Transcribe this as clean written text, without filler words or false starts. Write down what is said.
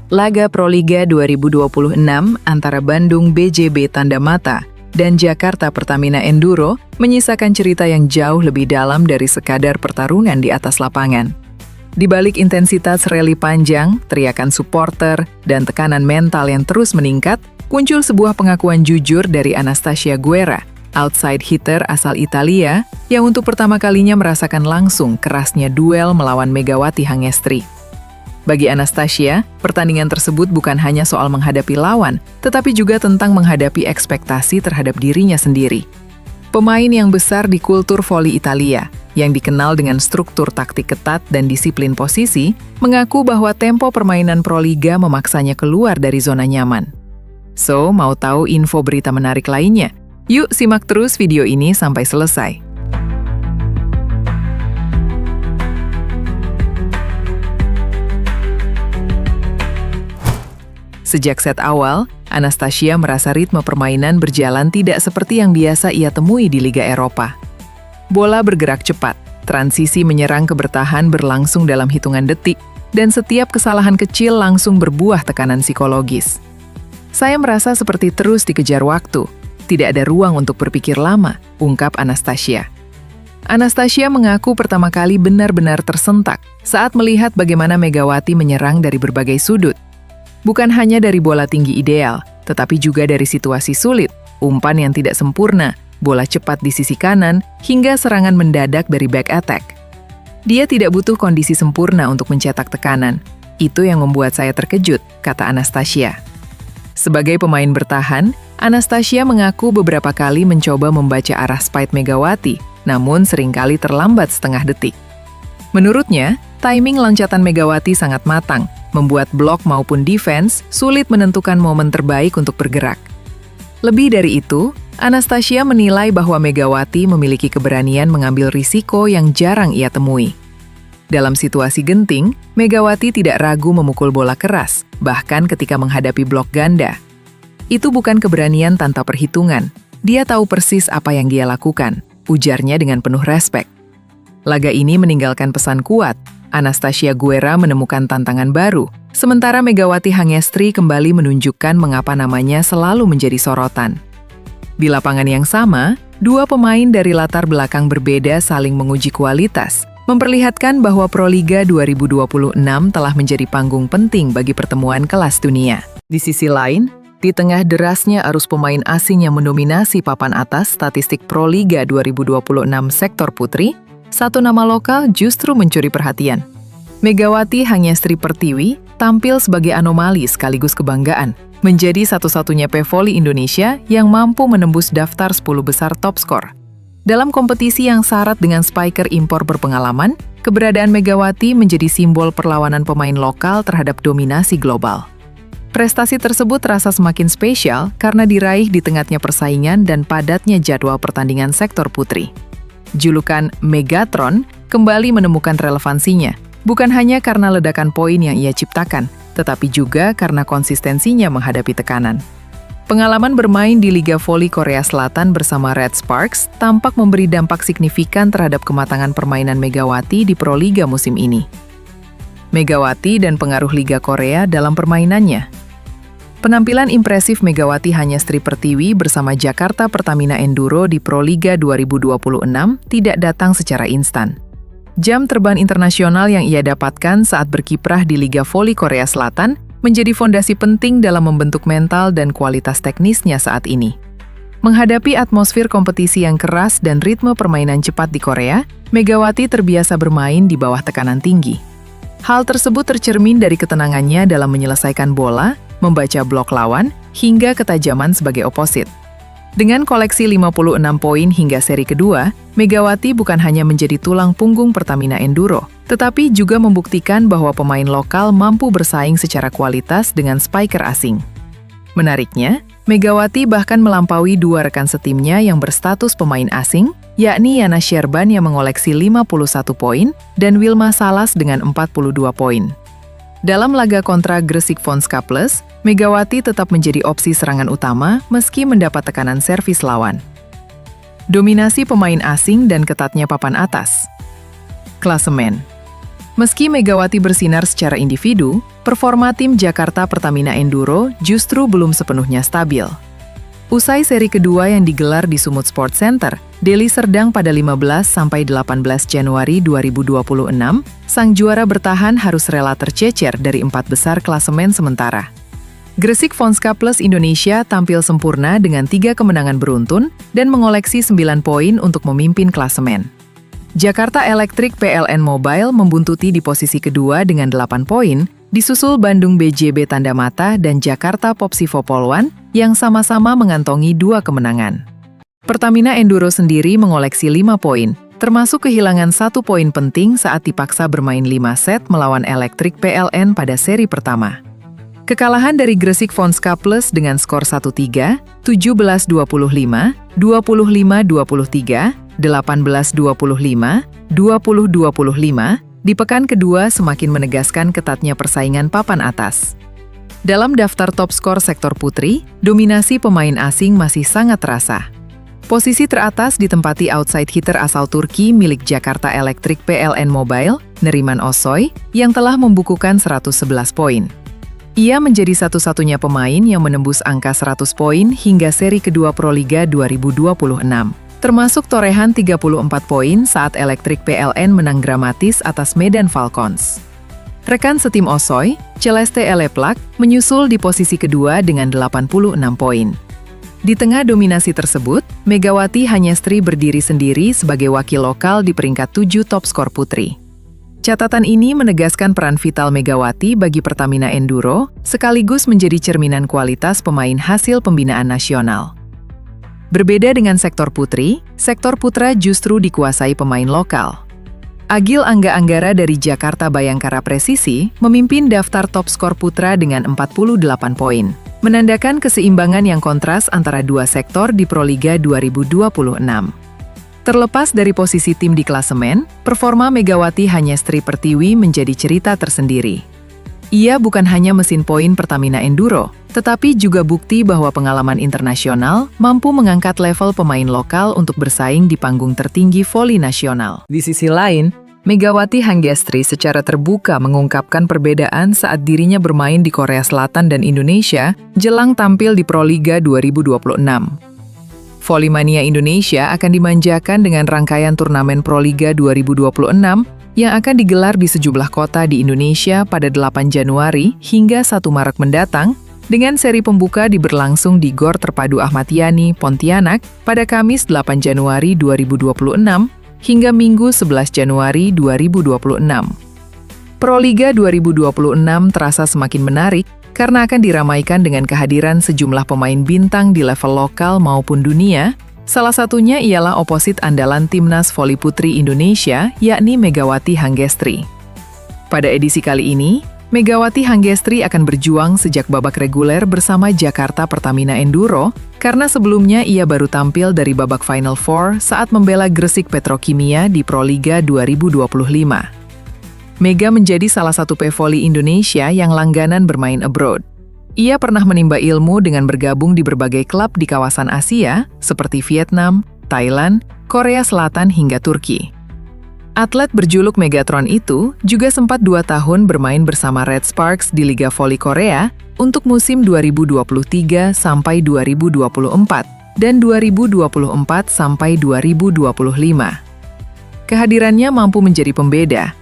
Laga Proliga 2026 antara Bandung BJB Tanda Mata dan Jakarta Pertamina Enduro menyisakan cerita yang jauh lebih dalam dari sekadar pertarungan di atas lapangan. Di balik intensitas rally panjang, teriakan supporter, dan tekanan mental yang terus meningkat, muncul sebuah pengakuan jujur dari Anastasia Guerra, outside hitter asal Italia, yang untuk pertama kalinya merasakan langsung kerasnya duel melawan Megawati Hangestri. Bagi Anastasia, pertandingan tersebut bukan hanya soal menghadapi lawan, tetapi juga tentang menghadapi ekspektasi terhadap dirinya sendiri. Pemain yang besar di kultur voli Italia, yang dikenal dengan struktur taktik ketat dan disiplin posisi, mengaku bahwa tempo permainan Proliga memaksanya keluar dari zona nyaman. So, mau tahu info berita menarik lainnya? Yuk simak terus video ini sampai selesai. Sejak set awal, Anastasia merasa ritme permainan berjalan tidak seperti yang biasa ia temui di Liga Eropa. Bola bergerak cepat, transisi menyerang ke bertahan berlangsung dalam hitungan detik, dan setiap kesalahan kecil langsung berbuah tekanan psikologis. Saya merasa seperti terus dikejar waktu, tidak ada ruang untuk berpikir lama, ungkap Anastasia. Anastasia mengaku pertama kali benar-benar tersentak saat melihat bagaimana Megawati menyerang dari berbagai sudut. Bukan hanya dari bola tinggi ideal, tetapi juga dari situasi sulit, umpan yang tidak sempurna, bola cepat di sisi kanan, hingga serangan mendadak dari back attack. Dia tidak butuh kondisi sempurna untuk mencetak tekanan. Itu yang membuat saya terkejut, kata Anastasia. Sebagai pemain bertahan, Anastasia mengaku beberapa kali mencoba membaca arah spike Megawati, namun seringkali terlambat setengah detik. Menurutnya, timing loncatan Megawati sangat matang, membuat blok maupun defense sulit menentukan momen terbaik untuk bergerak. Lebih dari itu, Anastasia menilai bahwa Megawati memiliki keberanian mengambil risiko yang jarang ia temui. Dalam situasi genting, Megawati tidak ragu memukul bola keras, bahkan ketika menghadapi blok ganda. Itu bukan keberanian tanpa perhitungan. Dia tahu persis apa yang dia lakukan, ujarnya dengan penuh respek. Laga ini meninggalkan pesan kuat. Anastasia Guerra menemukan tantangan baru, sementara Megawati Hangestri kembali menunjukkan mengapa namanya selalu menjadi sorotan. Di lapangan yang sama, dua pemain dari latar belakang berbeda saling menguji kualitas, memperlihatkan bahwa Proliga 2026 telah menjadi panggung penting bagi pertemuan kelas dunia. Di sisi lain, di tengah derasnya arus pemain asing yang mendominasi papan atas statistik Proliga 2026 sektor putri, satu nama lokal justru mencuri perhatian. Megawati Hangestri Pertiwi tampil sebagai anomali sekaligus kebanggaan, menjadi satu-satunya pevoli Indonesia yang mampu menembus daftar 10 besar top skor. Dalam kompetisi yang syarat dengan spiker impor berpengalaman, keberadaan Megawati menjadi simbol perlawanan pemain lokal terhadap dominasi global. Prestasi tersebut terasa semakin spesial karena diraih di tengahnya persaingan dan padatnya jadwal pertandingan sektor putri. Julukan Megatron kembali menemukan relevansinya, bukan hanya karena ledakan poin yang ia ciptakan, tetapi juga karena konsistensinya menghadapi tekanan. Pengalaman bermain di Liga Voli Korea Selatan bersama Red Sparks tampak memberi dampak signifikan terhadap kematangan permainan Megawati di Proliga musim ini. Megawati dan pengaruh Liga Korea dalam permainannya. Penampilan impresif Megawati Hangestri Pertiwi bersama Jakarta Pertamina Enduro di Proliga 2026 tidak datang secara instan. Jam terbang internasional yang ia dapatkan saat berkiprah di Liga Voli Korea Selatan menjadi fondasi penting dalam membentuk mental dan kualitas teknisnya saat ini. Menghadapi atmosfer kompetisi yang keras dan ritme permainan cepat di Korea, Megawati terbiasa bermain di bawah tekanan tinggi. Hal tersebut tercermin dari ketenangannya dalam menyelesaikan bola, membaca blok lawan, hingga ketajaman sebagai oposit. Dengan koleksi 56 poin hingga seri kedua, Megawati bukan hanya menjadi tulang punggung Pertamina Enduro, tetapi juga membuktikan bahwa pemain lokal mampu bersaing secara kualitas dengan spiker asing. Menariknya, Megawati bahkan melampaui dua rekan setimnya yang berstatus pemain asing, yakni Yana Sherban yang mengoleksi 51 poin dan Wilma Salas dengan 42 poin. Dalam laga kontra Gresik Vonska Plus, Megawati tetap menjadi opsi serangan utama meski mendapat tekanan servis lawan. Dominasi pemain asing dan ketatnya papan atas. Klasemen. Meski Megawati bersinar secara individu, performa tim Jakarta Pertamina Enduro justru belum sepenuhnya stabil. Usai seri kedua yang digelar di Sumut Sport Center, Deli Serdang pada 15–18 Januari 2026, sang juara bertahan harus rela tercecer dari 4 besar klasemen sementara. Gresik Fonska Plus Indonesia tampil sempurna dengan 3 kemenangan beruntun dan mengoleksi 9 poin untuk memimpin klasemen. Jakarta Electric PLN Mobile membuntuti di posisi kedua dengan 8 poin, disusul Bandung BJB Tanda Mata dan Jakarta Popsivo Polwan yang sama-sama mengantongi 2 kemenangan. Pertamina Enduro sendiri mengoleksi 5 poin, termasuk kehilangan 1 poin penting saat dipaksa bermain 5 set melawan Electric PLN pada seri pertama. Kekalahan dari Gresik Fonska Plus dengan skor 1-3, 17-25, 25-23, 18-25, 20-25, di pekan kedua semakin menegaskan ketatnya persaingan papan atas. Dalam daftar top skor sektor putri, dominasi pemain asing masih sangat terasa. Posisi teratas ditempati outside hitter asal Turki milik Jakarta Electric PLN Mobile, Neriman Osoy, yang telah membukukan 111 poin. Ia menjadi satu-satunya pemain yang menembus angka 100 poin hingga seri kedua Proliga 2026. Termasuk torehan 34 poin saat Electric PLN menang dramatis atas Medan Falcons. Rekan setim Osoy, Celeste Eleplak, menyusul di posisi kedua dengan 86 poin. Di tengah dominasi tersebut, Megawati Hanyestri berdiri sendiri sebagai wakil lokal di peringkat 7 top skor putri. Catatan ini menegaskan peran vital Megawati bagi Pertamina Enduro, sekaligus menjadi cerminan kualitas pemain hasil pembinaan nasional. Berbeda dengan sektor putri, sektor putra justru dikuasai pemain lokal. Agil Angga Anggara dari Jakarta Bayangkara Presisi memimpin daftar top skor putra dengan 48 poin, menandakan keseimbangan yang kontras antara dua sektor di Proliga 2026. Terlepas dari posisi tim di klasemen, performa Megawati Hanyestri Pertiwi menjadi cerita tersendiri. Ia bukan hanya mesin poin Pertamina Enduro, tetapi juga bukti bahwa pengalaman internasional mampu mengangkat level pemain lokal untuk bersaing di panggung tertinggi voli nasional. Di sisi lain, Megawati Hanyestri secara terbuka mengungkapkan perbedaan saat dirinya bermain di Korea Selatan dan Indonesia jelang tampil di Proliga 2026. Volimania Indonesia akan dimanjakan dengan rangkaian turnamen Proliga 2026 yang akan digelar di sejumlah kota di Indonesia pada 8 Januari hingga 1 Maret mendatang, dengan seri pembuka diberlangsung di Gor Terpadu Ahmad Yani, Pontianak, pada Kamis 8 Januari 2026 hingga Minggu 11 Januari 2026. Proliga 2026 terasa semakin menarik karena akan diramaikan dengan kehadiran sejumlah pemain bintang di level lokal maupun dunia. Salah satunya ialah oposit andalan Timnas Voli Putri Indonesia, yakni Megawati Hanyestri. Pada edisi kali ini, Megawati Hanyestri akan berjuang sejak babak reguler bersama Jakarta Pertamina Enduro, karena sebelumnya ia baru tampil dari babak Final Four saat membela Gresik Petrokimia di Proliga 2025. Mega menjadi salah satu pevoli Indonesia yang langganan bermain abroad. Ia pernah menimba ilmu dengan bergabung di berbagai klub di kawasan Asia, seperti Vietnam, Thailand, Korea Selatan hingga Turki. Atlet berjuluk Megatron itu juga sempat 2 tahun bermain bersama Red Sparks di Liga Voli Korea untuk musim 2023 sampai 2024 dan 2024 sampai 2025. Kehadirannya mampu menjadi pembeda,